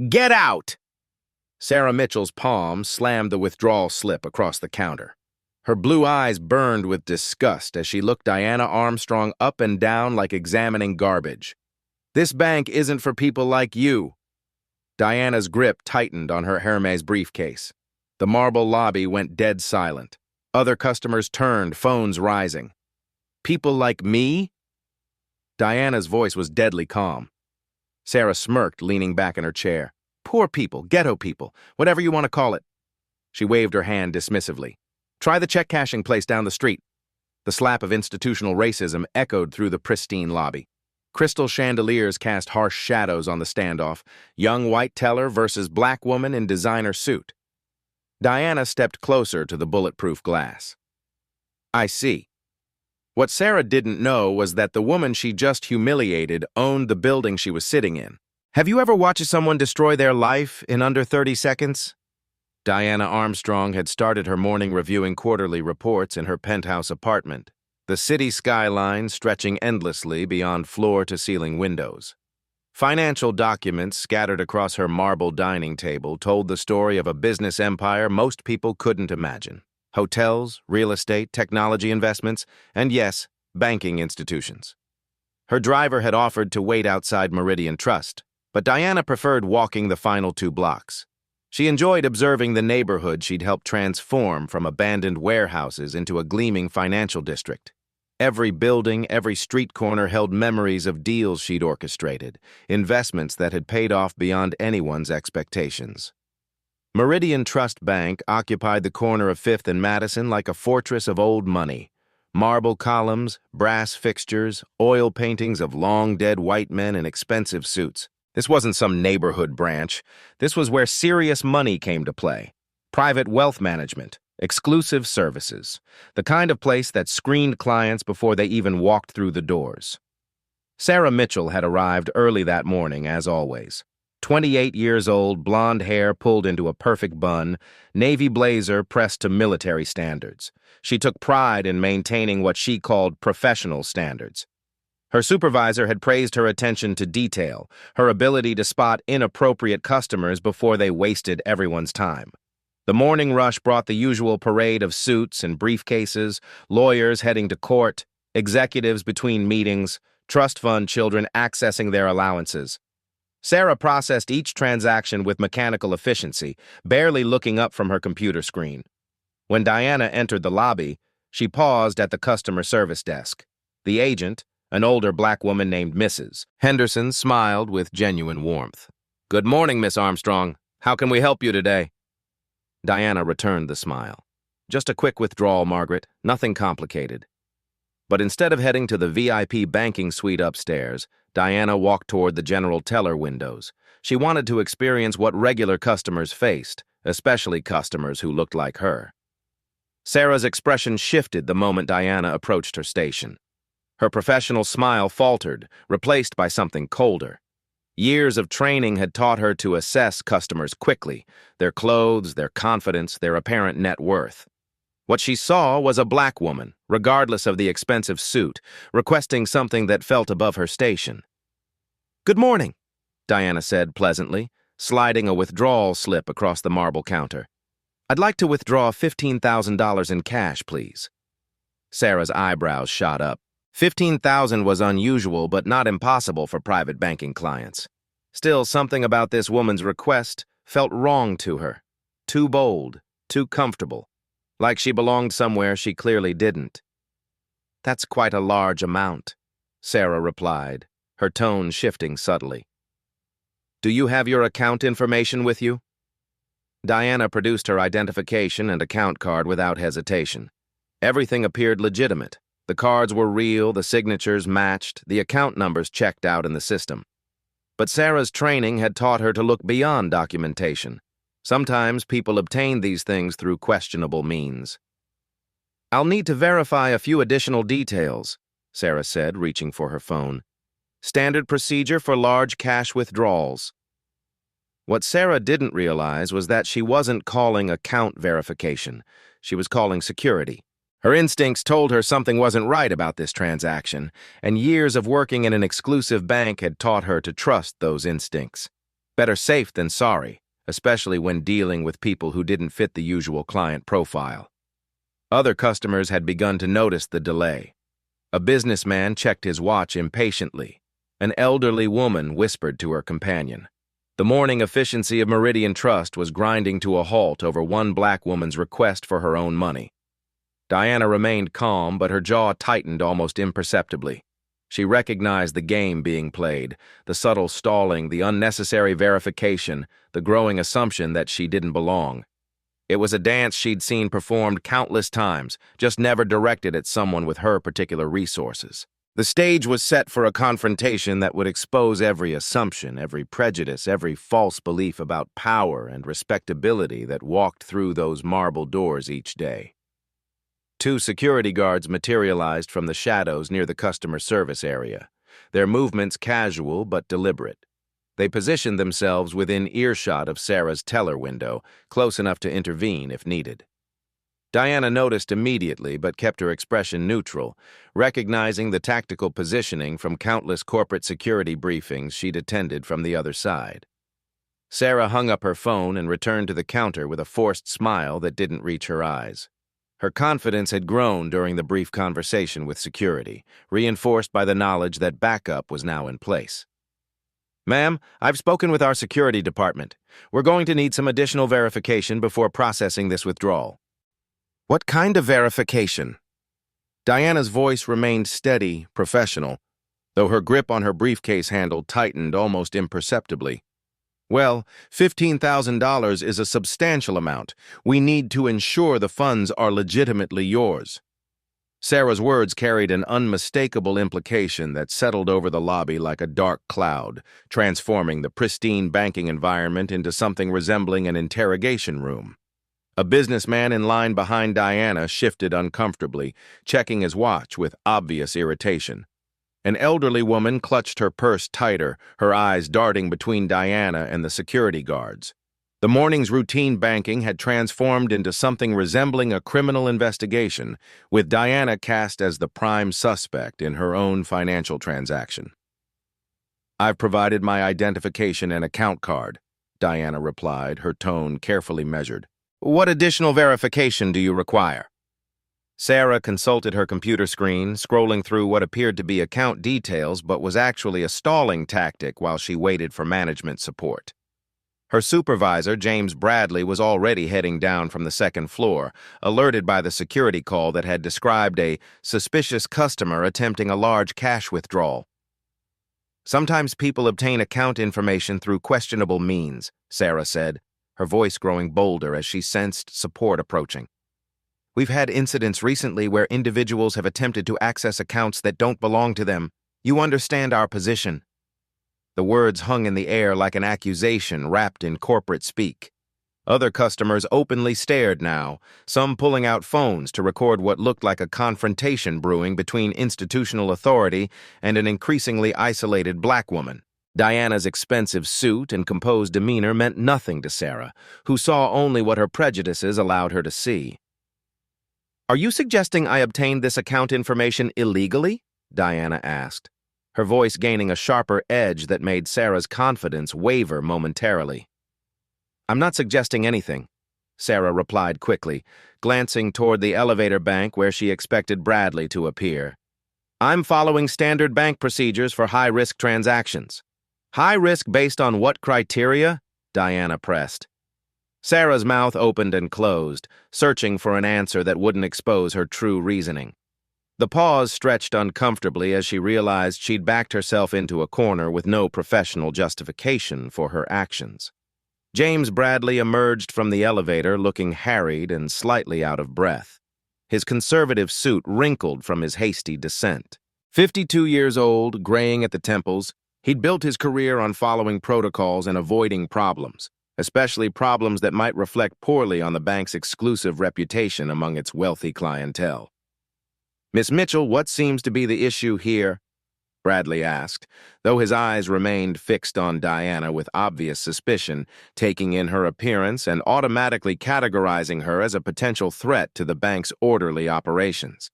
Get out! Sarah Mitchell's palm slammed the withdrawal slip across the counter. Her blue eyes burned with disgust as she looked Diana Armstrong up and down like examining garbage. This bank isn't for people like you. Diana's grip tightened on her Hermes briefcase. The marble lobby went dead silent. Other customers turned, phones rising. People like me? Diana's voice was deadly calm. Sarah smirked, leaning back in her chair. Poor people, ghetto people, whatever you want to call it. She waved her hand dismissively. Try the check-cashing place down the street. The slap of institutional racism echoed through the pristine lobby. Crystal chandeliers cast harsh shadows on the standoff, young white teller versus black woman in designer suit. Diana stepped closer to the bulletproof glass. I see. What Sarah didn't know was that the woman she just humiliated owned the building she was sitting in. Have you ever watched someone destroy their life in under 30 seconds? Diana Armstrong had started her morning reviewing quarterly reports in her penthouse apartment, the city skyline stretching endlessly beyond floor-to-ceiling windows. Financial documents scattered across her marble dining table told the story of a business empire most people couldn't imagine. Hotels, real estate, technology investments, and yes, banking institutions. Her driver had offered to wait outside Meridian Trust, but Diana preferred walking the final 2 blocks. She enjoyed observing the neighborhood she'd helped transform from abandoned warehouses into a gleaming financial district. Every building, every street corner held memories of deals she'd orchestrated, investments that had paid off beyond anyone's expectations. Meridian Trust Bank occupied the corner of 5th and Madison like a fortress of old money. Marble columns, brass fixtures, oil paintings of long-dead white men in expensive suits. This wasn't some neighborhood branch. This was where serious money came to play. Private wealth management, exclusive services, the kind of place that screened clients before they even walked through the doors. Sarah Mitchell had arrived early that morning, as always. 28 years old, blonde hair pulled into a perfect bun, navy blazer pressed to military standards. She took pride in maintaining what she called professional standards. Her supervisor had praised her attention to detail, her ability to spot inappropriate customers before they wasted everyone's time. The morning rush brought the usual parade of suits and briefcases, lawyers heading to court, executives between meetings, trust fund children accessing their allowances. Sarah processed each transaction with mechanical efficiency, barely looking up from her computer screen. When Diana entered the lobby, she paused at the customer service desk. The agent, an older black woman named Mrs. Henderson, smiled with genuine warmth. "Good morning, Miss Armstrong. How can we help you today?" Diana returned the smile. "Just a quick withdrawal, Margaret. Nothing complicated." But instead of heading to the VIP banking suite upstairs, Diana walked toward the general teller windows. She wanted to experience what regular customers faced, especially customers who looked like her. Sarah's expression shifted the moment Diana approached her station. Her professional smile faltered, replaced by something colder. Years of training had taught her to assess customers quickly, their clothes, their confidence, their apparent net worth. What she saw was a black woman, regardless of the expensive suit, requesting something that felt above her station. "Good morning," Diana said pleasantly, sliding a withdrawal slip across the marble counter. "I'd like to withdraw $15,000 in cash, please." Sarah's eyebrows shot up. 15,000 was unusual but not impossible for private banking clients. Still, something about this woman's request felt wrong to her. Too bold, too comfortable. Like she belonged somewhere she clearly didn't. "That's quite a large amount," Sarah replied, her tone shifting subtly. "Do you have your account information with you?" Diana produced her identification and account card without hesitation. Everything appeared legitimate. The cards were real, the signatures matched, the account numbers checked out in the system. But Sarah's training had taught her to look beyond documentation. Sometimes people obtain these things through questionable means. "I'll need to verify a few additional details," Sarah said, reaching for her phone. "Standard procedure for large cash withdrawals." What Sarah didn't realize was that she wasn't calling account verification. She was calling security. Her instincts told her something wasn't right about this transaction, and years of working in an exclusive bank had taught her to trust those instincts. Better safe than sorry, especially when dealing with people who didn't fit the usual client profile. Other customers had begun to notice the delay. A businessman checked his watch impatiently. An elderly woman whispered to her companion. The morning efficiency of Meridian Trust was grinding to a halt over one black woman's request for her own money. Diana remained calm, but her jaw tightened almost imperceptibly. She recognized the game being played, the subtle stalling, the unnecessary verification, the growing assumption that she didn't belong. It was a dance she'd seen performed countless times, just never directed at someone with her particular resources. The stage was set for a confrontation that would expose every assumption, every prejudice, every false belief about power and respectability that walked through those marble doors each day. Two security guards materialized from the shadows near the customer service area, their movements casual but deliberate. They positioned themselves within earshot of Sarah's teller window, close enough to intervene if needed. Diana noticed immediately but kept her expression neutral, recognizing the tactical positioning from countless corporate security briefings she'd attended from the other side. Sarah hung up her phone and returned to the counter with a forced smile that didn't reach her eyes. Her confidence had grown during the brief conversation with security, reinforced by the knowledge that backup was now in place. "Ma'am, I've spoken with our security department. We're going to need some additional verification before processing this withdrawal." "What kind of verification?" Diana's voice remained steady, professional, though her grip on her briefcase handle tightened almost imperceptibly. "Well, $15,000 is a substantial amount. We need to ensure the funds are legitimately yours." Sarah's words carried an unmistakable implication that settled over the lobby like a dark cloud, transforming the pristine banking environment into something resembling an interrogation room. A businessman in line behind Diana shifted uncomfortably, checking his watch with obvious irritation. An elderly woman clutched her purse tighter, her eyes darting between Diana and the security guards. The morning's routine banking had transformed into something resembling a criminal investigation, with Diana cast as the prime suspect in her own financial transaction. "I've provided my identification and account card," Diana replied, her tone carefully measured. "What additional verification do you require?" Sarah consulted her computer screen, scrolling through what appeared to be account details but was actually a stalling tactic while she waited for management support. Her supervisor, James Bradley, was already heading down from the second floor, alerted by the security call that had described a suspicious customer attempting a large cash withdrawal. "Sometimes people obtain account information through questionable means," Sarah said, her voice growing bolder as she sensed support approaching. "We've had incidents recently where individuals have attempted to access accounts that don't belong to them. You understand our position." The words hung in the air like an accusation wrapped in corporate speak. Other customers openly stared now, some pulling out phones to record what looked like a confrontation brewing between institutional authority and an increasingly isolated black woman. Diana's expensive suit and composed demeanor meant nothing to Sarah, who saw only what her prejudices allowed her to see. "Are you suggesting I obtained this account information illegally?" Diana asked, her voice gaining a sharper edge that made Sarah's confidence waver momentarily. "I'm not suggesting anything," Sarah replied quickly, glancing toward the elevator bank where she expected Bradley to appear. "I'm following standard bank procedures for high-risk transactions." "High risk based on what criteria?" Diana pressed. Sarah's mouth opened and closed, searching for an answer that wouldn't expose her true reasoning. The pause stretched uncomfortably as she realized she'd backed herself into a corner with no professional justification for her actions. James Bradley emerged from the elevator looking harried and slightly out of breath. His conservative suit wrinkled from his hasty descent. 52 years old, graying at the temples, he'd built his career on following protocols and avoiding problems, especially problems that might reflect poorly on the bank's exclusive reputation among its wealthy clientele. "Miss Mitchell, what seems to be the issue here?" Bradley asked, though his eyes remained fixed on Diana with obvious suspicion, taking in her appearance and automatically categorizing her as a potential threat to the bank's orderly operations.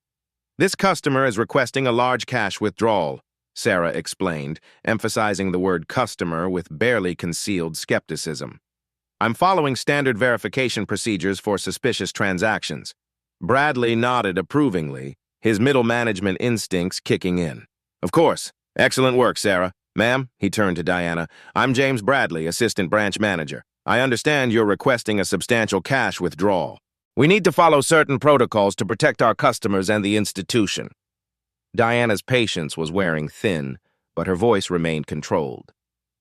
"This customer is requesting a large cash withdrawal," Sarah explained, emphasizing the word customer with barely concealed skepticism. I'm following standard verification procedures for suspicious transactions. Bradley nodded approvingly, his middle management instincts kicking in. Of course. Excellent work, Sarah. Ma'am, he turned to Diana, I'm James Bradley, Assistant Branch Manager. I understand you're requesting a substantial cash withdrawal. We need to follow certain protocols to protect our customers and the institution. Diana's patience was wearing thin, but her voice remained controlled.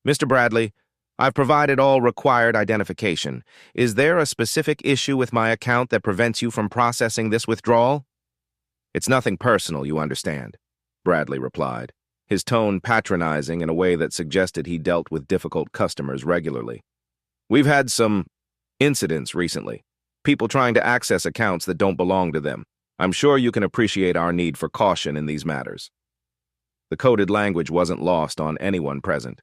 Mr. Bradley, I've provided all required identification. Is there a specific issue with my account that prevents you from processing this withdrawal? It's nothing personal, you understand, Bradley replied, his tone patronizing in a way that suggested he dealt with difficult customers regularly. We've had some incidents recently, people trying to access accounts that don't belong to them. I'm sure you can appreciate our need for caution in these matters. The coded language wasn't lost on anyone present.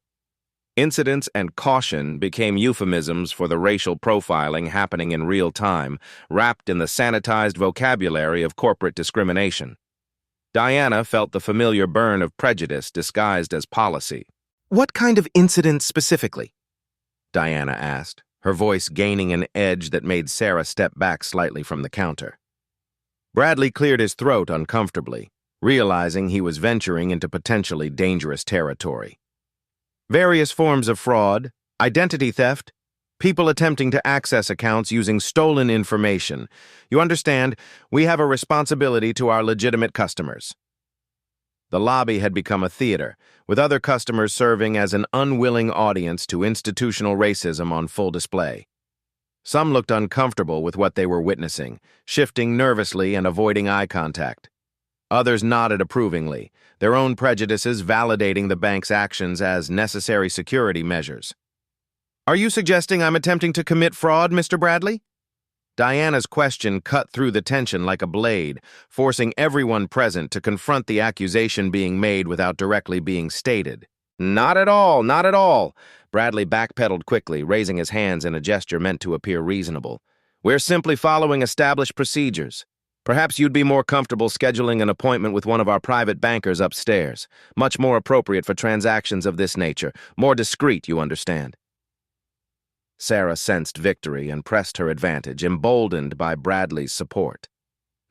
Incidents and caution became euphemisms for the racial profiling happening in real time, wrapped in the sanitized vocabulary of corporate discrimination. Diana felt the familiar burn of prejudice disguised as policy. What kind of incident specifically? Diana asked, her voice gaining an edge that made Sarah step back slightly from the counter. Bradley cleared his throat uncomfortably, realizing he was venturing into potentially dangerous territory. Various forms of fraud, identity theft, people attempting to access accounts using stolen information. You understand, we have a responsibility to our legitimate customers. The lobby had become a theater, with other customers serving as an unwilling audience to institutional racism on full display. Some looked uncomfortable with what they were witnessing, shifting nervously and avoiding eye contact. Others nodded approvingly, their own prejudices validating the bank's actions as necessary security measures. Are you suggesting I'm attempting to commit fraud, Mr. Bradley? Diana's question cut through the tension like a blade, forcing everyone present to confront the accusation being made without directly being stated. Not at all, not at all. Bradley backpedaled quickly, raising his hands in a gesture meant to appear reasonable. We're simply following established procedures. Perhaps you'd be more comfortable scheduling an appointment with one of our private bankers upstairs. Much more appropriate for transactions of this nature. More discreet, you understand. Sarah sensed victory and pressed her advantage, emboldened by Bradley's support.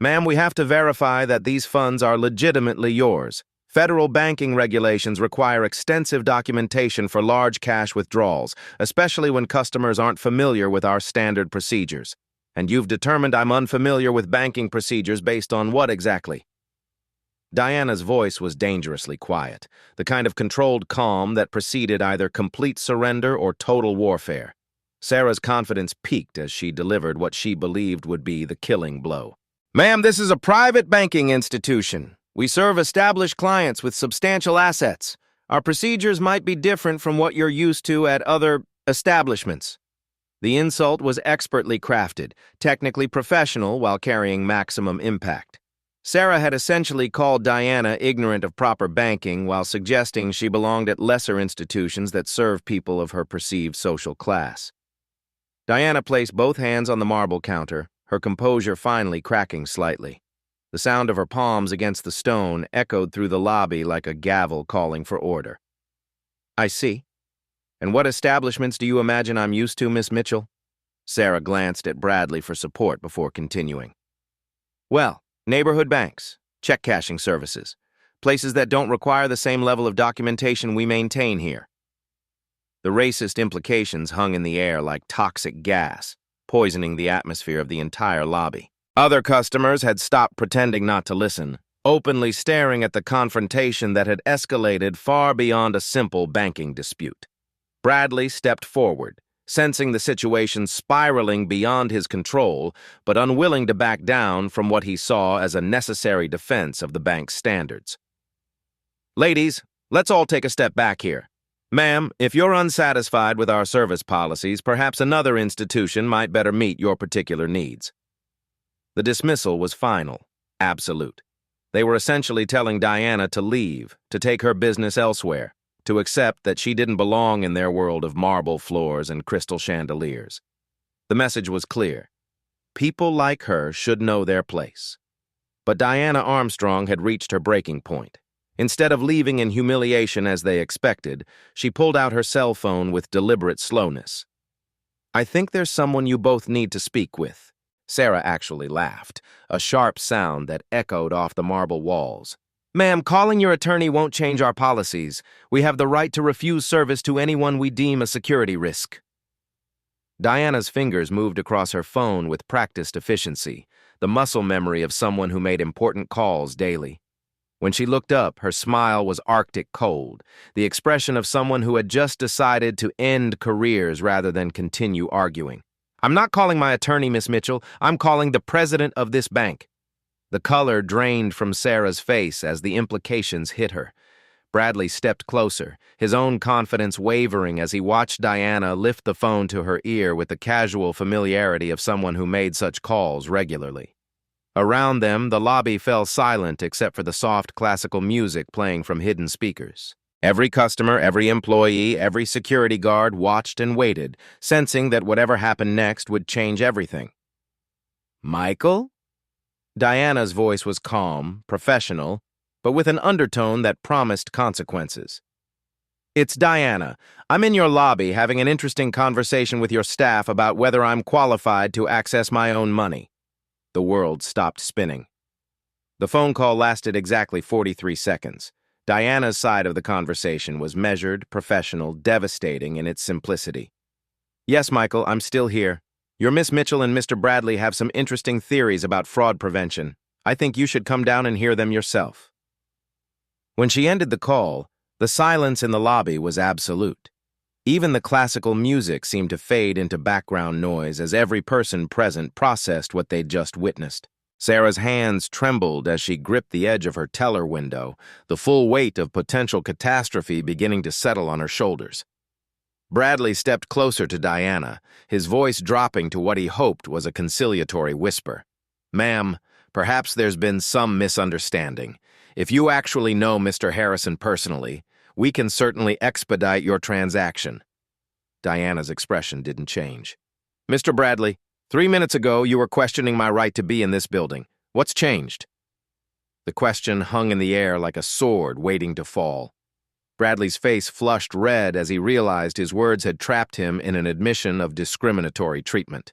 Ma'am, we have to verify that these funds are legitimately yours. Federal banking regulations require extensive documentation for large cash withdrawals, especially when customers aren't familiar with our standard procedures. And you've determined I'm unfamiliar with banking procedures based on what exactly? Diana's voice was dangerously quiet, the kind of controlled calm that preceded either complete surrender or total warfare. Sarah's confidence peaked as she delivered what she believed would be the killing blow. Ma'am, this is a private banking institution. We serve established clients with substantial assets. Our procedures might be different from what you're used to at other establishments. The insult was expertly crafted, technically professional while carrying maximum impact. Sarah had essentially called Diana ignorant of proper banking while suggesting she belonged at lesser institutions that serve people of her perceived social class. Diana placed both hands on the marble counter, her composure finally cracking slightly. The sound of her palms against the stone echoed through the lobby like a gavel calling for order. I see. And what establishments do you imagine I'm used to, Miss Mitchell? Sarah glanced at Bradley for support before continuing. Well, neighborhood banks, check cashing services, places that don't require the same level of documentation we maintain here. The racist implications hung in the air like toxic gas, poisoning the atmosphere of the entire lobby. Other customers had stopped pretending not to listen, openly staring at the confrontation that had escalated far beyond a simple banking dispute. Bradley stepped forward, sensing the situation spiraling beyond his control, but unwilling to back down from what he saw as a necessary defense of the bank's standards. Ladies, let's all take a step back here. Ma'am, if you're unsatisfied with our service policies, perhaps another institution might better meet your particular needs. The dismissal was final, absolute. They were essentially telling Diana to leave, to take her business elsewhere, to accept that she didn't belong in their world of marble floors and crystal chandeliers. The message was clear. People like her should know their place. But Diana Armstrong had reached her breaking point. Instead of leaving in humiliation as they expected, she pulled out her cell phone with deliberate slowness. "I think there's someone you both need to speak with." Sarah actually laughed, a sharp sound that echoed off the marble walls. "Ma'am, calling your attorney won't change our policies. We have the right to refuse service to anyone we deem a security risk." Diana's fingers moved across her phone with practiced efficiency, the muscle memory of someone who made important calls daily. When she looked up, her smile was Arctic cold, the expression of someone who had just decided to end careers rather than continue arguing. "I'm not calling my attorney, Miss Mitchell. I'm calling the president of this bank." The color drained from Sarah's face as the implications hit her. Bradley stepped closer, his own confidence wavering as he watched Diana lift the phone to her ear with the casual familiarity of someone who made such calls regularly. Around them, the lobby fell silent except for the soft classical music playing from hidden speakers. Every customer, every employee, every security guard watched and waited, sensing that whatever happened next would change everything. "Michael?" Diana's voice was calm, professional, but with an undertone that promised consequences. "It's Diana. I'm in your lobby having an interesting conversation with your staff about whether I'm qualified to access my own money." The world stopped spinning. The phone call lasted exactly 43 seconds. Diana's side of the conversation was measured, professional, devastating in its simplicity. "Yes, Michael, I'm still here. Your Miss Mitchell and Mr. Bradley have some interesting theories about fraud prevention. I think you should come down and hear them yourself." When she ended the call, the silence in the lobby was absolute. Even the classical music seemed to fade into background noise as every person present processed what they'd just witnessed. Sarah's hands trembled as she gripped the edge of her teller window, the full weight of potential catastrophe beginning to settle on her shoulders. Bradley stepped closer to Diana, his voice dropping to what he hoped was a conciliatory whisper. "Ma'am, perhaps there's been some misunderstanding. If you actually know Mr. Harrison personally, we can certainly expedite your transaction." Diana's expression didn't change. "Mr. Bradley, 3 minutes ago you were questioning my right to be in this building. What's changed?" The question hung in the air like a sword waiting to fall. Bradley's face flushed red as he realized his words had trapped him in an admission of discriminatory treatment.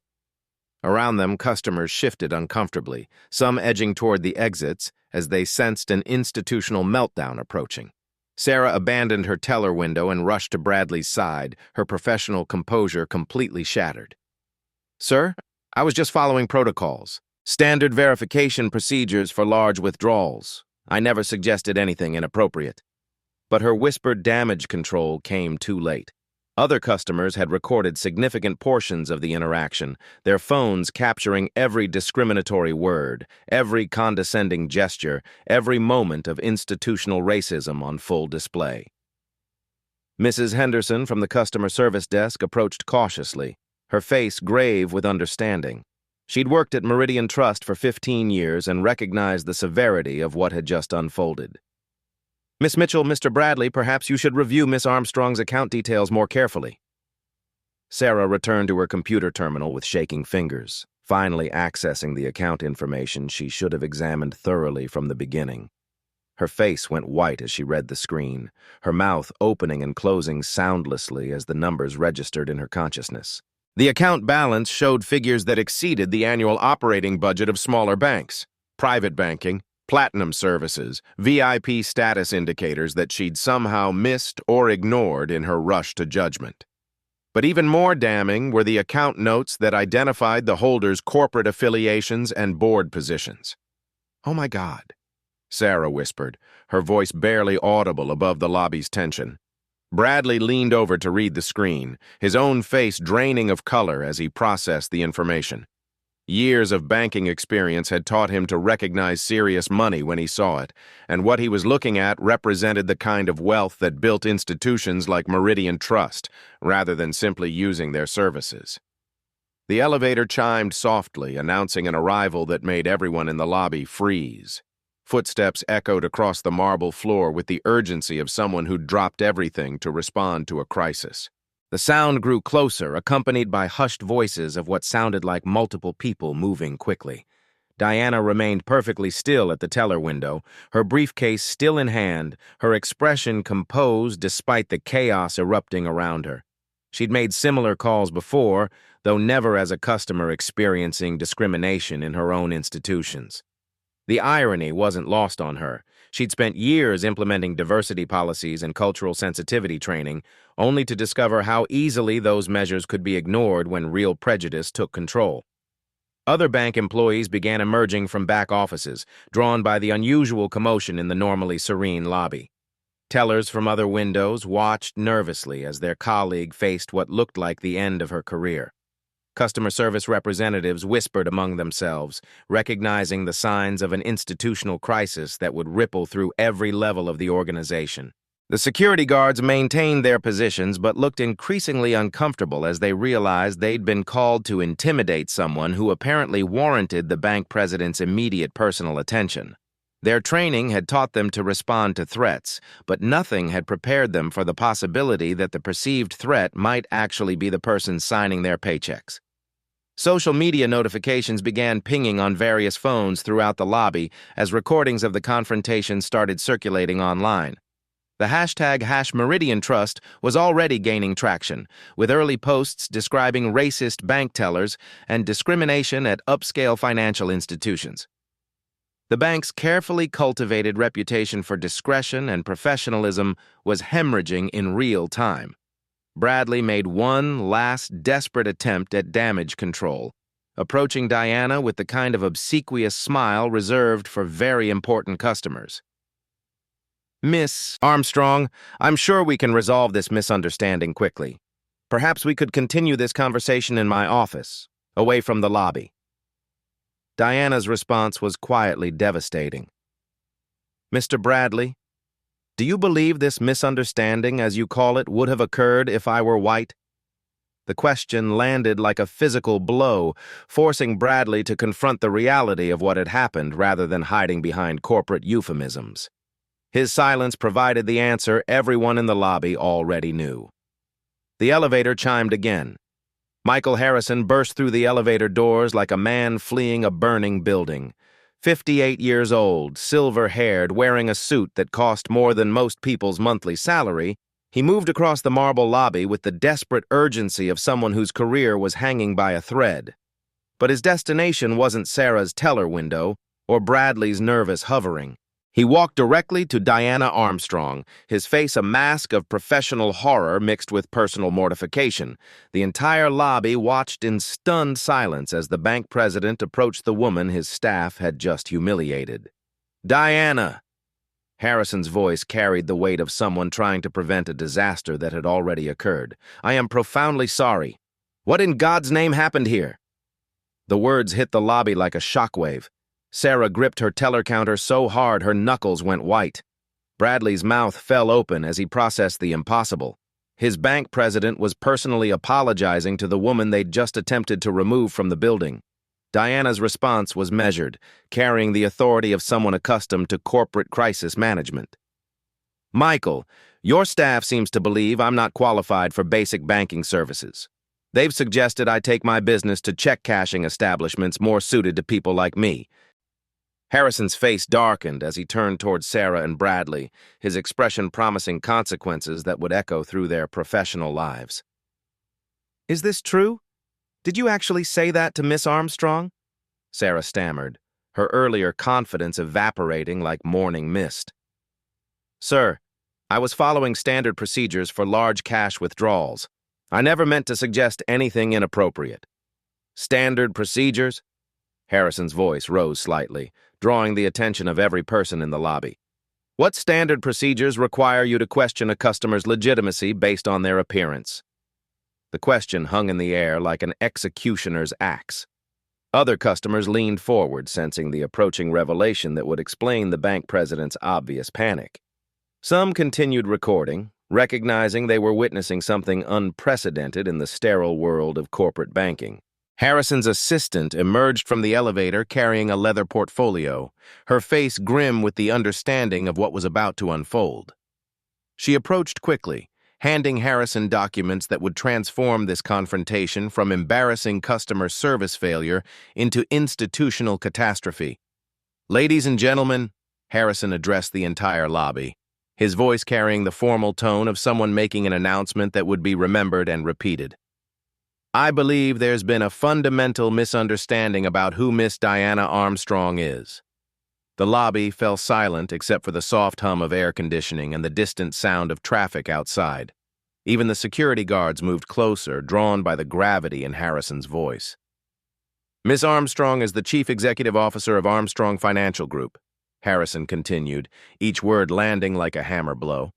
Around them, customers shifted uncomfortably, some edging toward the exits as they sensed an institutional meltdown approaching. Sarah abandoned her teller window and rushed to Bradley's side, her professional composure completely shattered. "Sir, I was just following protocols. Standard verification procedures for large withdrawals. I never suggested anything inappropriate." But her whispered damage control came too late. Other customers had recorded significant portions of the interaction, their phones capturing every discriminatory word, every condescending gesture, every moment of institutional racism on full display. Mrs. Henderson from the customer service desk approached cautiously, her face grave with understanding. She'd worked at Meridian Trust for 15 years and recognized the severity of what had just unfolded. "Miss Mitchell, Mr. Bradley, perhaps you should review Miss Armstrong's account details more carefully." Sarah returned to her computer terminal with shaking fingers, finally accessing the account information she should have examined thoroughly from the beginning. Her face went white as she read the screen, her mouth opening and closing soundlessly as the numbers registered in her consciousness. The account balance showed figures that exceeded the annual operating budget of smaller banks, private banking, platinum services, VIP status indicators that she'd somehow missed or ignored in her rush to judgment. But even more damning were the account notes that identified the holder's corporate affiliations and board positions. "Oh my God," Sarah whispered, her voice barely audible above the lobby's tension. Bradley leaned over to read the screen, his own face draining of color as he processed the information. Years of banking experience had taught him to recognize serious money when he saw it, and what he was looking at represented the kind of wealth that built institutions like Meridian Trust, rather than simply using their services. The elevator chimed softly, announcing an arrival that made everyone in the lobby freeze. Footsteps echoed across the marble floor with the urgency of someone who'd dropped everything to respond to a crisis. The sound grew closer, accompanied by hushed voices of what sounded like multiple people moving quickly. Diana remained perfectly still at the teller window, her briefcase still in hand, her expression composed despite the chaos erupting around her. She'd made similar calls before, though never as a customer experiencing discrimination in her own institutions. The irony wasn't lost on her. She'd spent years implementing diversity policies and cultural sensitivity training, only to discover how easily those measures could be ignored when real prejudice took control. Other bank employees began emerging from back offices, drawn by the unusual commotion in the normally serene lobby. Tellers from other windows watched nervously as their colleague faced what looked like the end of her career. Customer service representatives whispered among themselves, recognizing the signs of an institutional crisis that would ripple through every level of the organization. The security guards maintained their positions but looked increasingly uncomfortable as they realized they'd been called to intimidate someone who apparently warranted the bank president's immediate personal attention. Their training had taught them to respond to threats, but nothing had prepared them for the possibility that the perceived threat might actually be the person signing their paychecks. Social media notifications began pinging on various phones throughout the lobby as recordings of the confrontation started circulating online. The hashtag #MeridianTrust was already gaining traction, with early posts describing racist bank tellers and discrimination at upscale financial institutions. The bank's carefully cultivated reputation for discretion and professionalism was hemorrhaging in real time. Bradley made one last desperate attempt at damage control, approaching Diana with the kind of obsequious smile reserved for very important customers. "Miss Armstrong, I'm sure we can resolve this misunderstanding quickly. Perhaps we could continue this conversation in my office, away from the lobby." Diana's response was quietly devastating. "Mr. Bradley, do you believe this misunderstanding, as you call it, would have occurred if I were white?" The question landed like a physical blow, forcing Bradley to confront the reality of what had happened rather than hiding behind corporate euphemisms. His silence provided the answer everyone in the lobby already knew. The elevator chimed again. Michael Harrison burst through the elevator doors like a man fleeing a burning building. 58 years old, silver-haired, wearing a suit that cost more than most people's monthly salary, he moved across the marble lobby with the desperate urgency of someone whose career was hanging by a thread. But his destination wasn't Sarah's teller window or Bradley's nervous hovering. He walked directly to Diana Armstrong, his face a mask of professional horror mixed with personal mortification. The entire lobby watched in stunned silence as the bank president approached the woman his staff had just humiliated. "Diana!" Harrison's voice carried the weight of someone trying to prevent a disaster that had already occurred. "I am profoundly sorry. What in God's name happened here?" The words hit the lobby like a shockwave. Sarah gripped her teller counter so hard her knuckles went white. Bradley's mouth fell open as he processed the impossible. His bank president was personally apologizing to the woman they'd just attempted to remove from the building. Diana's response was measured, carrying the authority of someone accustomed to corporate crisis management. "Michael, your staff seems to believe I'm not qualified for basic banking services. They've suggested I take my business to check-cashing establishments more suited to people like me." Harrison's face darkened as he turned toward Sarah and Bradley, his expression promising consequences that would echo through their professional lives. "Is this true? Did you actually say that to Miss Armstrong?" Sarah stammered, her earlier confidence evaporating like morning mist. "Sir, I was following standard procedures for large cash withdrawals. I never meant to suggest anything inappropriate." "Standard procedures?" Harrison's voice rose slightly, drawing the attention of every person in the lobby. "What standard procedures require you to question a customer's legitimacy based on their appearance?" The question hung in the air like an executioner's axe. Other customers leaned forward, sensing the approaching revelation that would explain the bank president's obvious panic. Some continued recording, recognizing they were witnessing something unprecedented in the sterile world of corporate banking. Harrison's assistant emerged from the elevator carrying a leather portfolio, her face grim with the understanding of what was about to unfold. She approached quickly, handing Harrison documents that would transform this confrontation from embarrassing customer service failure into institutional catastrophe. "Ladies and gentlemen," Harrison addressed the entire lobby, his voice carrying the formal tone of someone making an announcement that would be remembered and repeated. "I believe there's been a fundamental misunderstanding about who Miss Diana Armstrong is." The lobby fell silent except for the soft hum of air conditioning and the distant sound of traffic outside. Even the security guards moved closer, drawn by the gravity in Harrison's voice. "Miss Armstrong is the Chief Executive Officer of Armstrong Financial Group," Harrison continued, each word landing like a hammer blow.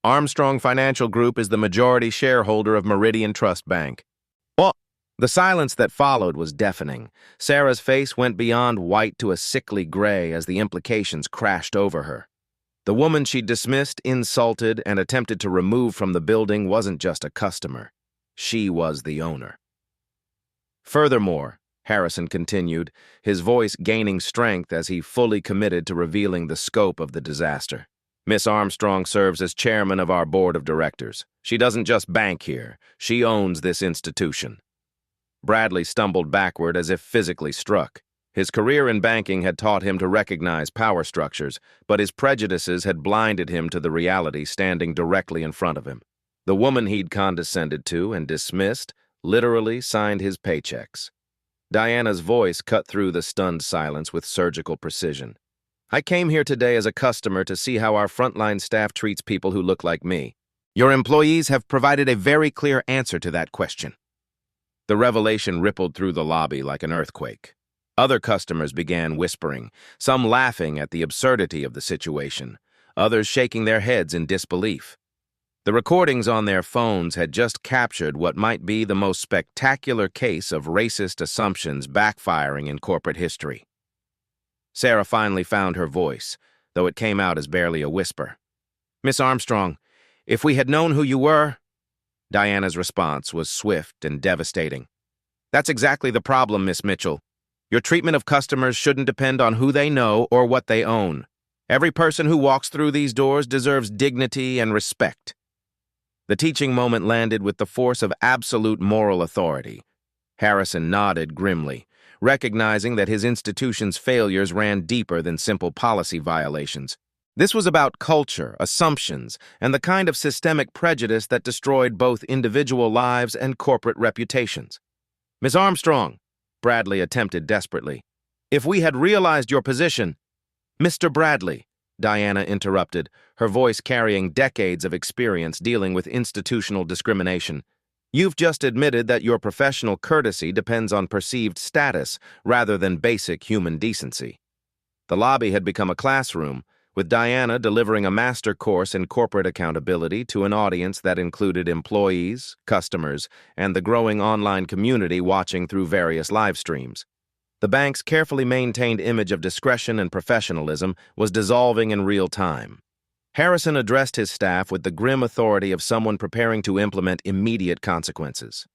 "Armstrong Financial Group is the majority shareholder of Meridian Trust Bank." The silence that followed was deafening. Sarah's face went beyond white to a sickly gray as the implications crashed over her. The woman she dismissed, insulted, and attempted to remove from the building wasn't just a customer. She was the owner. "Furthermore," Harrison continued, his voice gaining strength as he fully committed to revealing the scope of the disaster, "Miss Armstrong serves as chairman of our board of directors. She doesn't just bank here. She owns this institution." Bradley stumbled backward as if physically struck. His career in banking had taught him to recognize power structures, but his prejudices had blinded him to the reality standing directly in front of him. The woman he'd condescended to and dismissed literally signed his paychecks. Diana's voice cut through the stunned silence with surgical precision. "I came here today as a customer to see how our frontline staff treats people who look like me. Your employees have provided a very clear answer to that question." The revelation rippled through the lobby like an earthquake. Other customers began whispering, some laughing at the absurdity of the situation, others shaking their heads in disbelief. The recordings on their phones had just captured what might be the most spectacular case of racist assumptions backfiring in corporate history. Sarah finally found her voice, though it came out as barely a whisper. "Miss Armstrong, if we had known who you were..." Diana's response was swift and devastating. "That's exactly the problem, Miss Mitchell. Your treatment of customers shouldn't depend on who they know or what they own. Every person who walks through these doors deserves dignity and respect." The teaching moment landed with the force of absolute moral authority. Harrison nodded grimly, recognizing that his institution's failures ran deeper than simple policy violations. This was about culture, assumptions, and the kind of systemic prejudice that destroyed both individual lives and corporate reputations. "Miss Armstrong," Bradley attempted desperately, "if we had realized your position..." "Mr. Bradley," Diana interrupted, her voice carrying decades of experience dealing with institutional discrimination, "you've just admitted that your professional courtesy depends on perceived status rather than basic human decency." The lobby had become a classroom, with Diana delivering a master course in corporate accountability to an audience that included employees, customers, and the growing online community watching through various live streams. The bank's carefully maintained image of discretion and professionalism was dissolving in real time. Harrison addressed his staff with the grim authority of someone preparing to implement immediate consequences.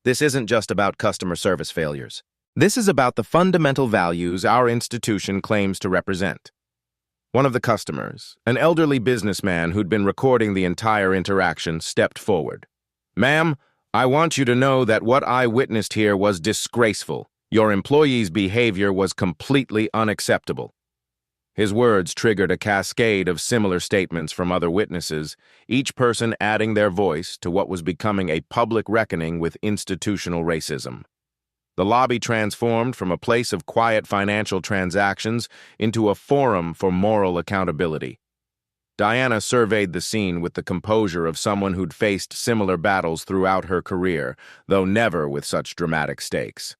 "This isn't just about customer service failures. This is about the fundamental values our institution claims to represent." One of the customers, an elderly businessman who'd been recording the entire interaction, stepped forward. "Ma'am, I want you to know that what I witnessed here was disgraceful. Your employee's behavior was completely unacceptable." His words triggered a cascade of similar statements from other witnesses, each person adding their voice to what was becoming a public reckoning with institutional racism. The lobby transformed from a place of quiet financial transactions into a forum for moral accountability. Diana surveyed the scene with the composure of someone who'd faced similar battles throughout her career, though never with such dramatic stakes.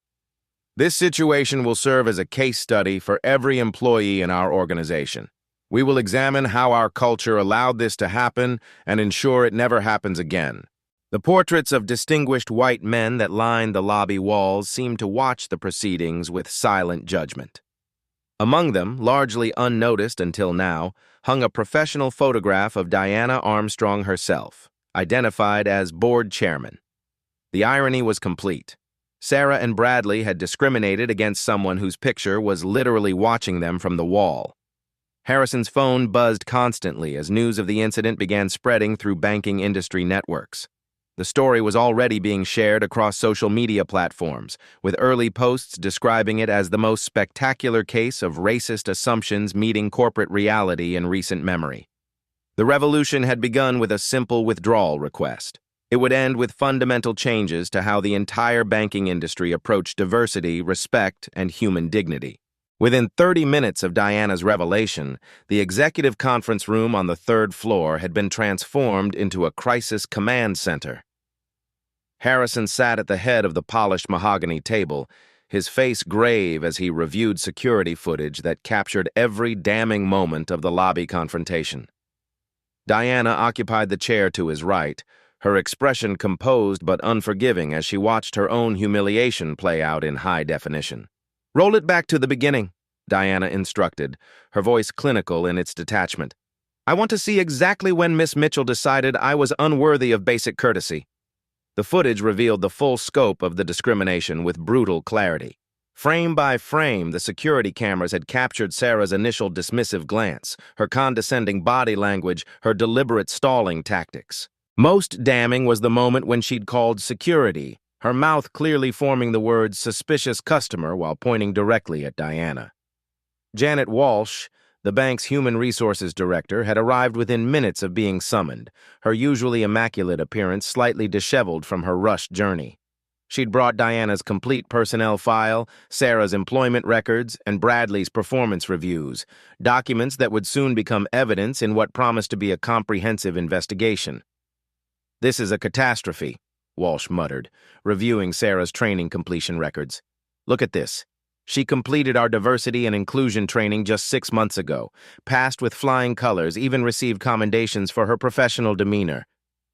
"This situation will serve as a case study for every employee in our organization. We will examine how our culture allowed this to happen and ensure it never happens again." The portraits of distinguished white men that lined the lobby walls seemed to watch the proceedings with silent judgment. Among them, largely unnoticed until now, hung a professional photograph of Diana Armstrong herself, identified as board chairman. The irony was complete. Sarah and Bradley had discriminated against someone whose picture was literally watching them from the wall. Harrison's phone buzzed constantly as news of the incident began spreading through banking industry networks. The story was already being shared across social media platforms, with early posts describing it as the most spectacular case of racist assumptions meeting corporate reality in recent memory. The revolution had begun with a simple withdrawal request. It would end with fundamental changes to how the entire banking industry approached diversity, respect, and human dignity. Within 30 minutes of Diana's revelation, the executive conference room on the third floor had been transformed into a crisis command center. Harrison sat at the head of the polished mahogany table, his face grave as he reviewed security footage that captured every damning moment of the lobby confrontation. Diana occupied the chair to his right, her expression composed but unforgiving as she watched her own humiliation play out in high definition. "Roll it back to the beginning," Diana instructed, her voice clinical in its detachment. "I want to see exactly when Miss Mitchell decided I was unworthy of basic courtesy." The footage revealed the full scope of the discrimination with brutal clarity. Frame by frame, the security cameras had captured Sarah's initial dismissive glance, her condescending body language, her deliberate stalling tactics. Most damning was the moment when she'd called security, her mouth clearly forming the words "suspicious customer" while pointing directly at Diana. Janet Walsh, the bank's human resources director, had arrived within minutes of being summoned, her usually immaculate appearance slightly disheveled from her rushed journey. She'd brought Diana's complete personnel file, Sarah's employment records, and Bradley's performance reviews, documents that would soon become evidence in what promised to be a comprehensive investigation. "This is a catastrophe," Walsh muttered, reviewing Sarah's training completion records. "Look at this. She completed our diversity and inclusion training just 6 months ago, passed with flying colors, even received commendations for her professional demeanor."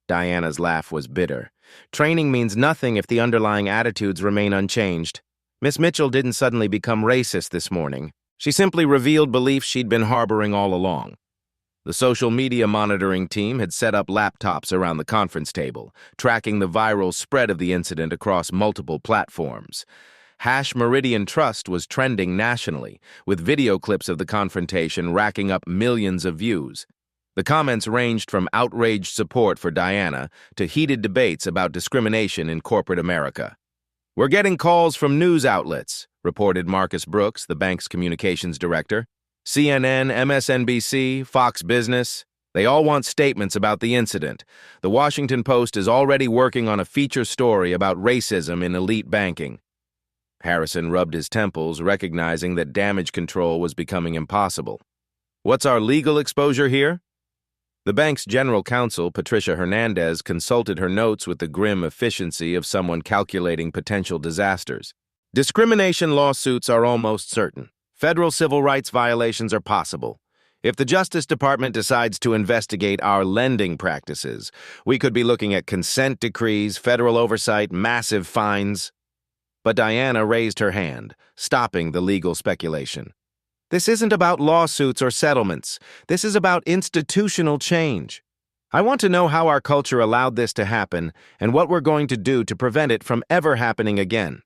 Diana's laugh was bitter. "Training means nothing if the underlying attitudes remain unchanged. Miss Mitchell didn't suddenly become racist this morning. She simply revealed beliefs she'd been harboring all along." The social media monitoring team had set up laptops around the conference table, tracking the viral spread of the incident across multiple platforms. #Meridian Trust was trending nationally, with video clips of the confrontation racking up millions of views. The comments ranged from outraged support for Diana to heated debates about discrimination in corporate America. "We're getting calls from news outlets," reported Marcus Brooks, the bank's communications director. "CNN, MSNBC, Fox Business. They all want statements about the incident. The Washington Post is already working on a feature story about racism in elite banking." Harrison rubbed his temples, recognizing that damage control was becoming impossible. "What's our legal exposure here?" The bank's general counsel, Patricia Hernandez, consulted her notes with the grim efficiency of someone calculating potential disasters. "Discrimination lawsuits are almost certain. Federal civil rights violations are possible. If the Justice Department decides to investigate our lending practices, we could be looking at consent decrees, federal oversight, massive fines." But Diana raised her hand, stopping the legal speculation. "This isn't about lawsuits or settlements. This is about institutional change. I want to know how our culture allowed this to happen and what we're going to do to prevent it from ever happening again."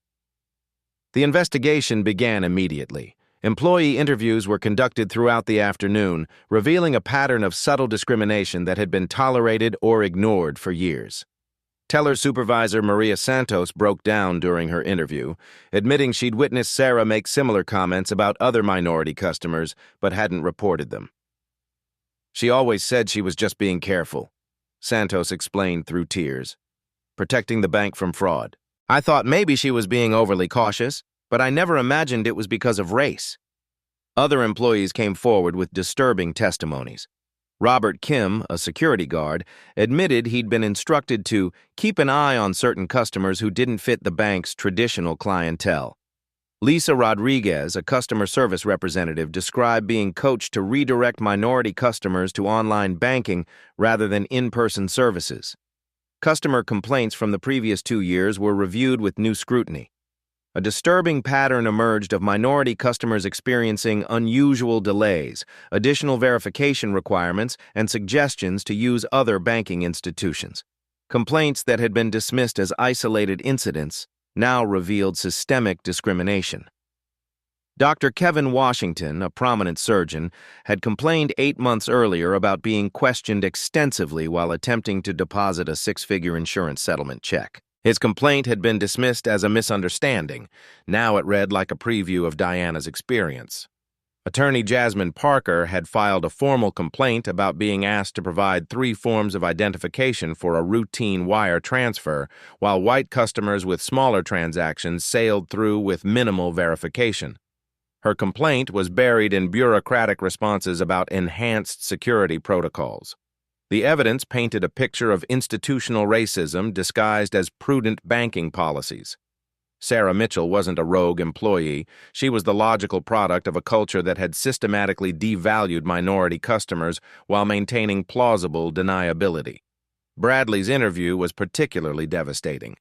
The investigation began immediately. Employee interviews were conducted throughout the afternoon, revealing a pattern of subtle discrimination that had been tolerated or ignored for years. Teller supervisor Maria Santos broke down during her interview, admitting she'd witnessed Sarah make similar comments about other minority customers but hadn't reported them. "She always said she was just being careful," Santos explained through tears, "protecting the bank from fraud. I thought maybe she was being overly cautious, but I never imagined it was because of race." Other employees came forward with disturbing testimonies. Robert Kim, a security guard, admitted he'd been instructed to keep an eye on certain customers who didn't fit the bank's traditional clientele. Lisa Rodriguez, a customer service representative, described being coached to redirect minority customers to online banking rather than in-person services. Customer complaints from the previous 2 years were reviewed with new scrutiny. A disturbing pattern emerged of minority customers experiencing unusual delays, additional verification requirements, and suggestions to use other banking institutions. Complaints that had been dismissed as isolated incidents now revealed systemic discrimination. Dr. Kevin Washington, a prominent surgeon, had complained 8 months earlier about being questioned extensively while attempting to deposit a six-figure insurance settlement check. His complaint had been dismissed as a misunderstanding. Now it read like a preview of Diana's experience. Attorney Jasmine Parker had filed a formal complaint about being asked to provide 3 forms of identification for a routine wire transfer, while white customers with smaller transactions sailed through with minimal verification. Her complaint was buried in bureaucratic responses about enhanced security protocols. The evidence painted a picture of institutional racism disguised as prudent banking policies. Sarah Mitchell wasn't a rogue employee. She was the logical product of a culture that had systematically devalued minority customers while maintaining plausible deniability. Bradley's interview was particularly devastating.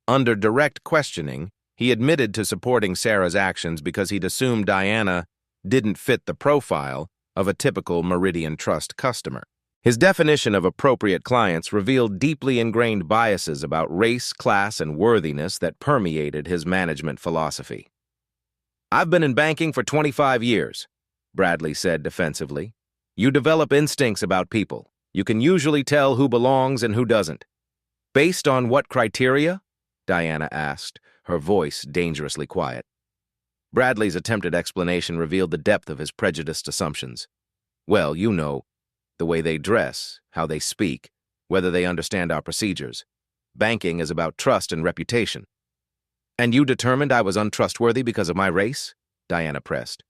Under direct questioning, he admitted to supporting Sarah's actions because he'd assumed Diana didn't fit the profile of a typical Meridian Trust customer. His definition of appropriate clients revealed deeply ingrained biases about race, class, and worthiness that permeated his management philosophy. "I've been in banking for 25 years, Bradley said defensively. "You develop instincts about people. You can usually tell who belongs and who doesn't." "Based on what criteria?" Diana asked, her voice dangerously quiet. Bradley's attempted explanation revealed the depth of his prejudiced assumptions. "Well, you know, the way they dress, how they speak, whether they understand our procedures. Banking is about trust and reputation." "And you determined I was untrustworthy because of my race?" Diana pressed.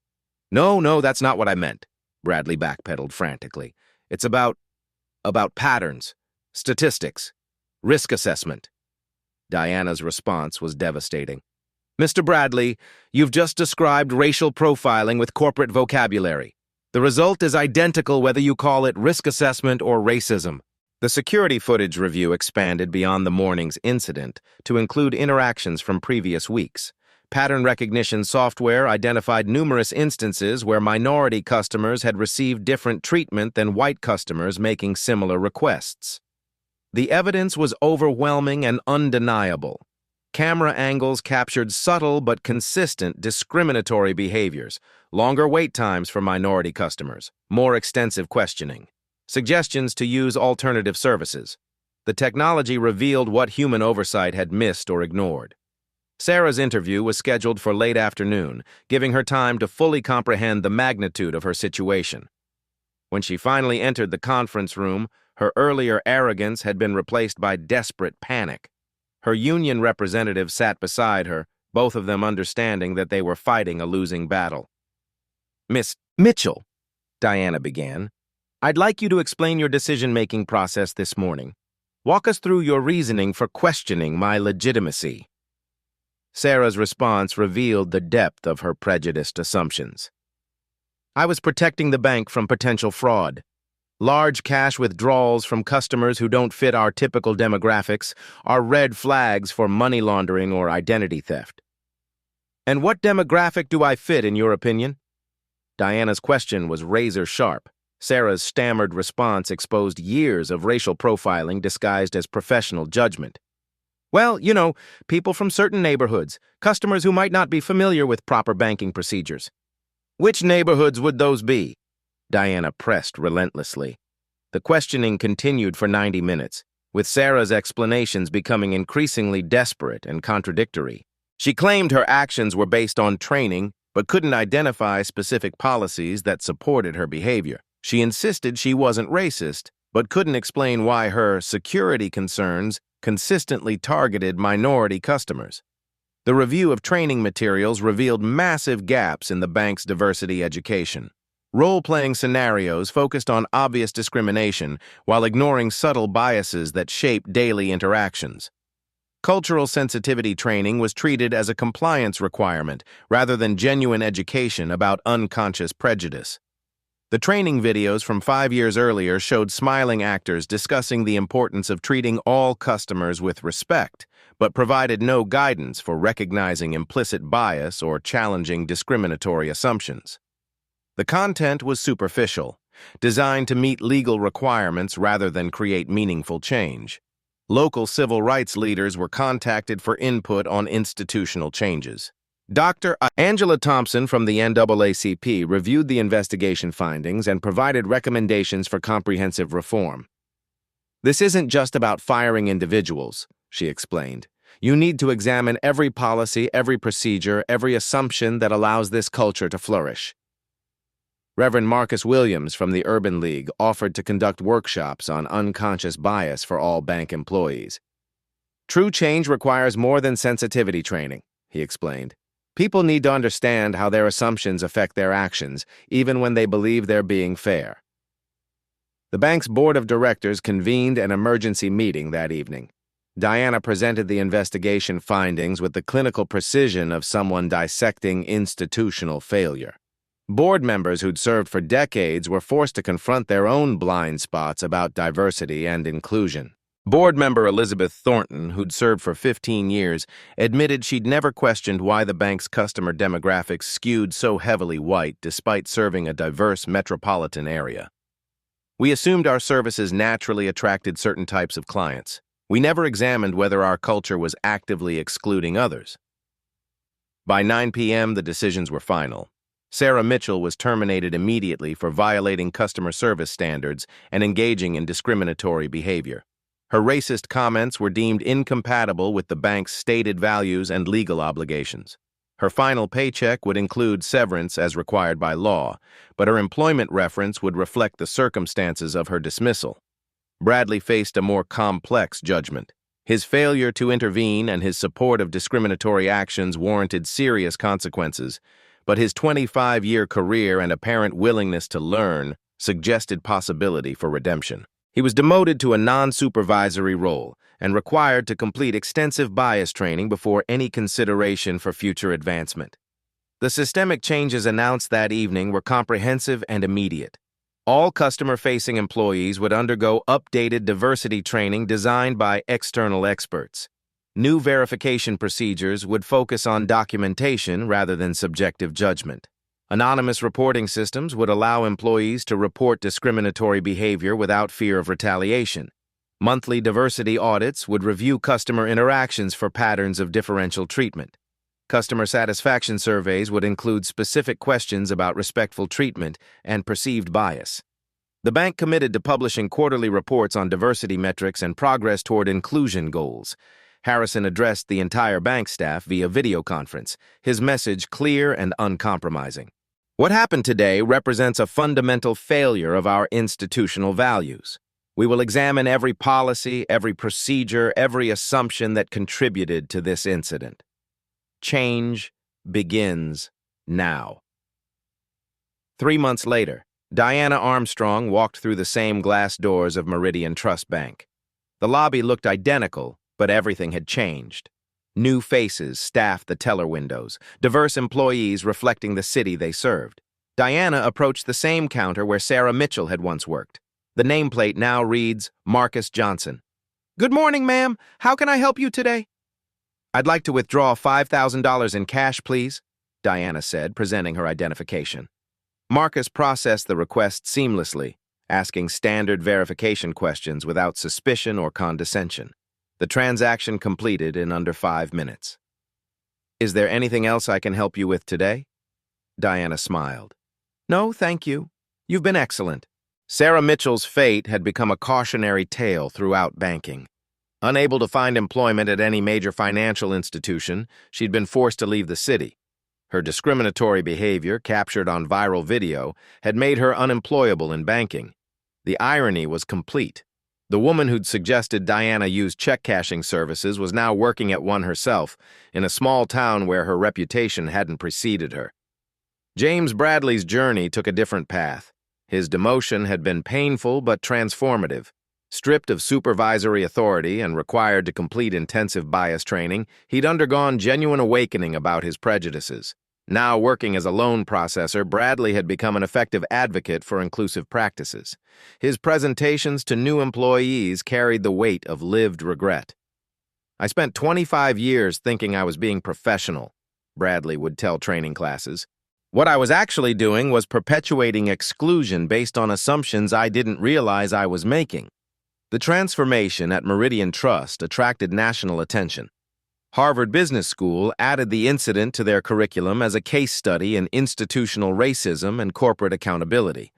No, that's not what I meant," Bradley backpedaled frantically. "It's about patterns, statistics, risk assessment." Diana's response was devastating. "Mr. Bradley, you've just described racial profiling with corporate vocabulary. The result is identical whether you call it risk assessment or racism." The security footage review expanded beyond the morning's incident to include interactions from previous weeks. Pattern recognition software identified numerous instances where minority customers had received different treatment than white customers making similar requests. The evidence was overwhelming and undeniable. Camera angles captured subtle but consistent discriminatory behaviors, longer wait times for minority customers, more extensive questioning, suggestions to use alternative services. The technology revealed what human oversight had missed or ignored. Sarah's interview was scheduled for late afternoon, giving her time to fully comprehend the magnitude of her situation. When she finally entered the conference room, her earlier arrogance had been replaced by desperate panic. Her union representative sat beside her, both of them understanding that they were fighting a losing battle. "Miss Mitchell," Diana began, "I'd like you to explain your decision-making process this morning. Walk us through your reasoning for questioning my legitimacy." Sarah's response revealed the depth of her prejudiced assumptions. "I was protecting the bank from potential fraud. Large cash withdrawals from customers who don't fit our typical demographics are red flags for money laundering or identity theft." "And what demographic do I fit, in your opinion?" Diana's question was razor-sharp. Sarah's stammered response exposed years of racial profiling disguised as professional judgment. "Well, you know, people from certain neighborhoods, customers who might not be familiar with proper banking procedures." "Which neighborhoods would those be?" Diana pressed relentlessly. The questioning continued for 90 minutes, with Sarah's explanations becoming increasingly desperate and contradictory. She claimed her actions were based on training, but couldn't identify specific policies that supported her behavior. She insisted she wasn't racist, but couldn't explain why her security concerns consistently targeted minority customers. The review of training materials revealed massive gaps in the bank's diversity education. Role-playing scenarios focused on obvious discrimination while ignoring subtle biases that shape daily interactions. Cultural sensitivity training was treated as a compliance requirement rather than genuine education about unconscious prejudice. The training videos from 5 years earlier showed smiling actors discussing the importance of treating all customers with respect, but provided no guidance for recognizing implicit bias or challenging discriminatory assumptions. The content was superficial, designed to meet legal requirements rather than create meaningful change. Local civil rights leaders were contacted for input on institutional changes. Dr. Angela Thompson from the NAACP reviewed the investigation findings and provided recommendations for comprehensive reform. "This isn't just about firing individuals," she explained. "You need to examine every policy, every procedure, every assumption that allows this culture to flourish." Reverend Marcus Williams from the Urban League offered to conduct workshops on unconscious bias for all bank employees. "True change requires more than sensitivity training," he explained. "People need to understand how their assumptions affect their actions, even when they believe they're being fair." The bank's board of directors convened an emergency meeting that evening. Diana presented the investigation findings with the clinical precision of someone dissecting institutional failure. Board members who'd served for decades were forced to confront their own blind spots about diversity and inclusion. Board member Elizabeth Thornton, who'd served for 15 years, admitted she'd never questioned why the bank's customer demographics skewed so heavily white despite serving a diverse metropolitan area. "We assumed our services naturally attracted certain types of clients. We never examined whether our culture was actively excluding others." By 9 p.m., the decisions were final. Sarah Mitchell was terminated immediately for violating customer service standards and engaging in discriminatory behavior. Her racist comments were deemed incompatible with the bank's stated values and legal obligations. Her final paycheck would include severance as required by law, but her employment reference would reflect the circumstances of her dismissal. Bradley faced a more complex judgment. His failure to intervene and his support of discriminatory actions warranted serious consequences, but his 25-year career and apparent willingness to learn suggested possibility for redemption. He was demoted to a non-supervisory role and required to complete extensive bias training before any consideration for future advancement. The systemic changes announced that evening were comprehensive and immediate. All customer-facing employees would undergo updated diversity training designed by external experts. New verification procedures would focus on documentation rather than subjective judgment. Anonymous reporting systems would allow employees to report discriminatory behavior without fear of retaliation. Monthly diversity audits would review customer interactions for patterns of differential treatment. Customer satisfaction surveys would include specific questions about respectful treatment and perceived bias. The bank committed to publishing quarterly reports on diversity metrics and progress toward inclusion goals. Harrison addressed the entire bank staff via video conference, his message clear and uncompromising. "What happened today represents a fundamental failure of our institutional values. We will examine every policy, every procedure, every assumption that contributed to this incident. Change begins now." 3 months later, Diana Armstrong walked through the same glass doors of Meridian Trust Bank. The lobby looked identical, but everything had changed. New faces staffed the teller windows, diverse employees reflecting the city they served. Diana approached the same counter where Sarah Mitchell had once worked. The nameplate now reads, Marcus Johnson. "Good morning, ma'am. How can I help you today?" "I'd like to withdraw $5,000 in cash, please," Diana said, presenting her identification. Marcus processed the request seamlessly, asking standard verification questions without suspicion or condescension. The transaction completed in under 5 minutes. "Is there anything else I can help you with today?" Diana smiled. "No, thank you. You've been excellent." Sarah Mitchell's fate had become a cautionary tale throughout banking. Unable to find employment at any major financial institution, she'd been forced to leave the city. Her discriminatory behavior, captured on viral video, had made her unemployable in banking. The irony was complete. The woman who'd suggested Diana use check-cashing services was now working at one herself, in a small town where her reputation hadn't preceded her. James Bradley's journey took a different path. His demotion had been painful but transformative. Stripped of supervisory authority and required to complete intensive bias training, he'd undergone genuine awakening about his prejudices. Now working as a loan processor, Bradley had become an effective advocate for inclusive practices. His presentations to new employees carried the weight of lived regret. "I spent 25 years thinking I was being professional," Bradley would tell training classes. "What I was actually doing was perpetuating exclusion based on assumptions I didn't realize I was making." The transformation at Meridian Trust attracted national attention. Harvard Business School added the incident to their curriculum as a case study in institutional racism and corporate accountability.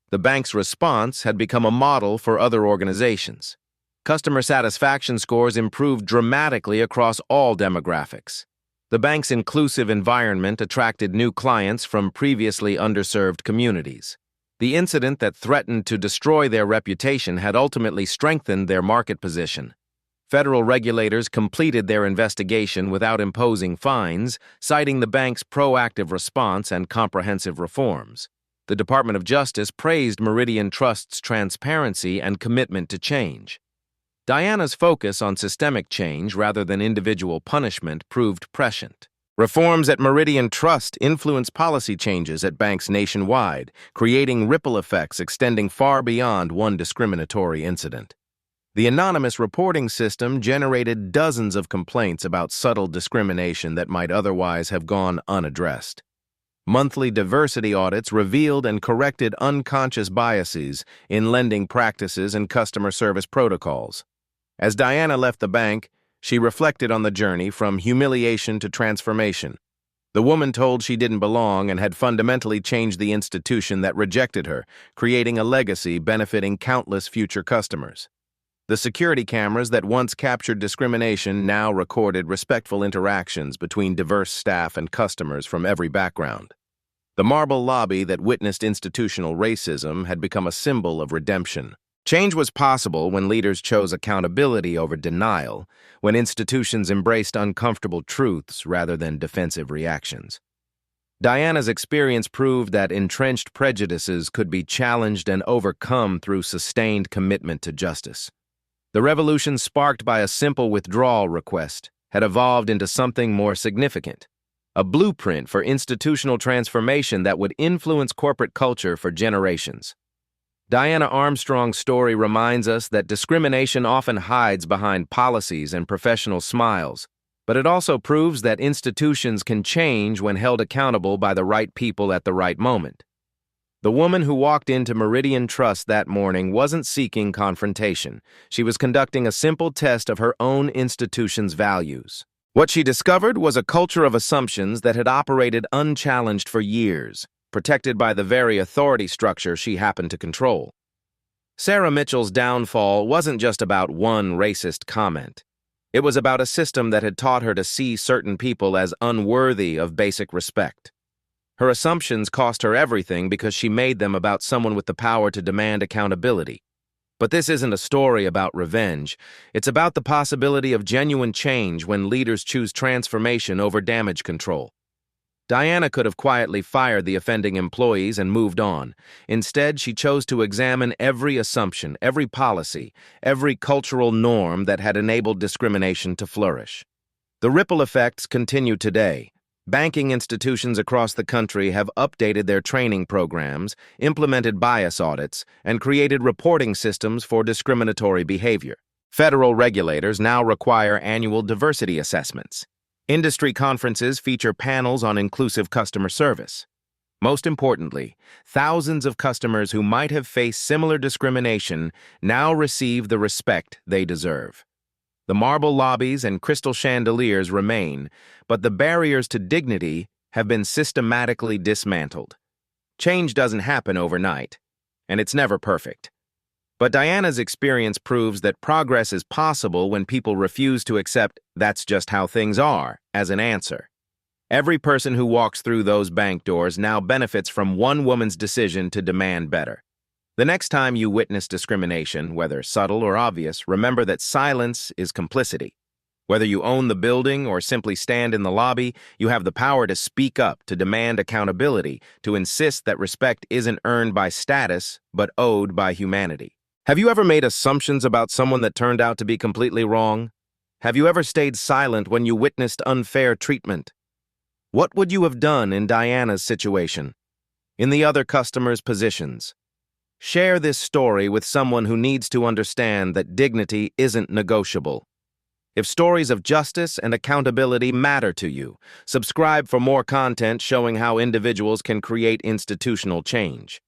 The bank's response had become a model for other organizations. Customer satisfaction scores improved dramatically across all demographics. The bank's inclusive environment attracted new clients from previously underserved communities. The incident that threatened to destroy their reputation had ultimately strengthened their market position. Federal regulators completed their investigation without imposing fines, citing the bank's proactive response and comprehensive reforms. The Department of Justice praised Meridian Trust's transparency and commitment to change. Diana's focus on systemic change rather than individual punishment proved prescient. Reforms at Meridian Trust influenced policy changes at banks nationwide, creating ripple effects extending far beyond one discriminatory incident. The anonymous reporting system generated dozens of complaints about subtle discrimination that might otherwise have gone unaddressed. Monthly diversity audits revealed and corrected unconscious biases in lending practices and customer service protocols. As Diana left the bank, she reflected on the journey from humiliation to transformation. The woman told she didn't belong and had fundamentally changed the institution that rejected her, creating a legacy benefiting countless future customers. The security cameras that once captured discrimination now recorded respectful interactions between diverse staff and customers from every background. The marble lobby that witnessed institutional racism had become a symbol of redemption. Change was possible when leaders chose accountability over denial, when institutions embraced uncomfortable truths rather than defensive reactions. Diana's experience proved that entrenched prejudices could be challenged and overcome through sustained commitment to justice. The revolution sparked by a simple withdrawal request had evolved into something more significant, a blueprint for institutional transformation that would influence corporate culture for generations. Diana Armstrong's story reminds us that discrimination often hides behind policies and professional smiles, but it also proves that institutions can change when held accountable by the right people at the right moment. The woman who walked into Meridian Trust that morning wasn't seeking confrontation. She was conducting a simple test of her own institution's values. What she discovered was a culture of assumptions that had operated unchallenged for years, protected by the very authority structure she happened to control. Sarah Mitchell's downfall wasn't just about one racist comment. It was about a system that had taught her to see certain people as unworthy of basic respect. Her assumptions cost her everything because she made them about someone with the power to demand accountability. But this isn't a story about revenge. It's about the possibility of genuine change when leaders choose transformation over damage control. Diana could have quietly fired the offending employees and moved on. Instead, she chose to examine every assumption, every policy, every cultural norm that had enabled discrimination to flourish. The ripple effects continue today. Banking institutions across the country have updated their training programs, implemented bias audits, and created reporting systems for discriminatory behavior. Federal regulators now require annual diversity assessments. Industry conferences feature panels on inclusive customer service. Most importantly, thousands of customers who might have faced similar discrimination now receive the respect they deserve. The marble lobbies and crystal chandeliers remain, but the barriers to dignity have been systematically dismantled. Change doesn't happen overnight, and it's never perfect. But Diana's experience proves that progress is possible when people refuse to accept "that's just how things are" as an answer. Every person who walks through those bank doors now benefits from one woman's decision to demand better. The next time you witness discrimination, whether subtle or obvious, remember that silence is complicity. Whether you own the building or simply stand in the lobby, you have the power to speak up, to demand accountability, to insist that respect isn't earned by status, but owed by humanity. Have you ever made assumptions about someone that turned out to be completely wrong? Have you ever stayed silent when you witnessed unfair treatment? What would you have done in Diana's situation? In the other customers' positions? Share this story with someone who needs to understand that dignity isn't negotiable. If stories of justice and accountability matter to you, subscribe for more content showing how individuals can create institutional change.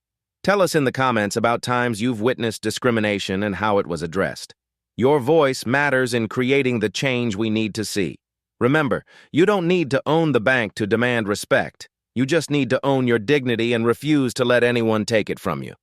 Tell us in the comments about times you've witnessed discrimination and how it was addressed. Your voice matters in creating the change we need to see. Remember, you don't need to own the bank to demand respect. You just need to own your dignity and refuse to let anyone take it from you.